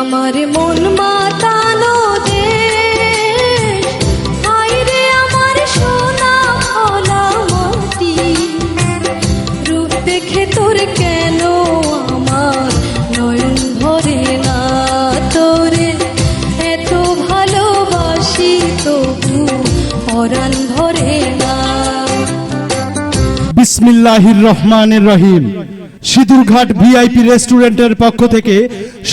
আমার মন মাতানো দেশ, হায় রে আমার সোনা ভোলা মাটি। রূপ দেখে তোর কেন আমার নয়ন ভরে না, তোরে এত ভালোবাসি তবু পরাণ ভরে না। বিসমিল্লাহির রহমানির রহিম। সিঁদুরঘাট ভিআইপি রেস্টুরেন্টের পক্ষ থেকে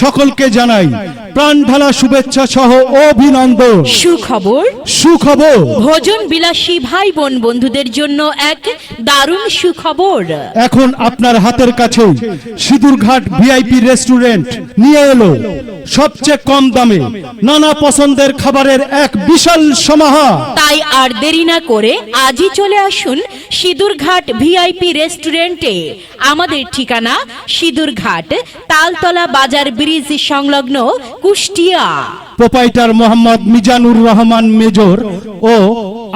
সকলকে জানাই প্রাণ ঢালা শুভেচ্ছা সহ অভিনন্দন। সুখবর, সুখবর, ভোজন বিলাসী ভাই বোন বন্ধুদের জন্য এক দারুণ সুখবর। এখন আপনার হাতের কাছেই সিঁদুরঘাট ভিআইপি রেস্টুরেন্ট নিয়ে এলো সবচেয়ে কম দামে নানা পছন্দের খাবারের এক বিশাল সমাহার। তাই আর দেরি না করে আজই চলে আসুন সিঁদুরঘাট ভিআইপি রেস্টুরেন্টে। আমাদের ঠিকানা সিঁদুরঘাট তালতলা বাজার ব্রিজ সংলগ্ন, কুষ্টিয়া। প্রোপাইটার মোহাম্মদ মিজানুর রহমান মেজর ও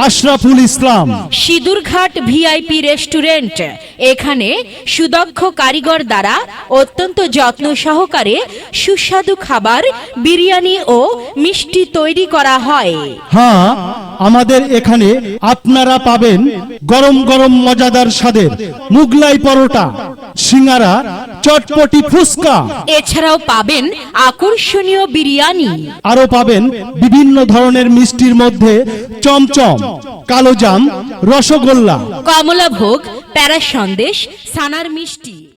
আশরাফুল ইসলাম। সিঁদুরঘাট ভিআইপি রেস্টুরেন্ট, এখানে সুদক্ষ কারিগর দ্বারা অত্যন্ত যত্ন সহকারে সুস্বাদু খাবার, বিরিয়ানি ও মিষ্টি তৈরি করা হয়। হ্যাঁ, আমাদের এখানে আপনারা পাবেন গরম গরম মজাদার স্বাদের মুগলাই পরোটা, সিঙ্গারা, চটপটি ফুচকা। এছাড়াও পাবেন আকর্ষণীয় বিরিয়ানি। আরো পাবেন বিভিন্ন ধরনের মিষ্টির মধ্যে চমচম, কালোজাম, রসগোল্লা, কমলাভোগ, প্যারা সন্দেশ, ছানার মিষ্টি।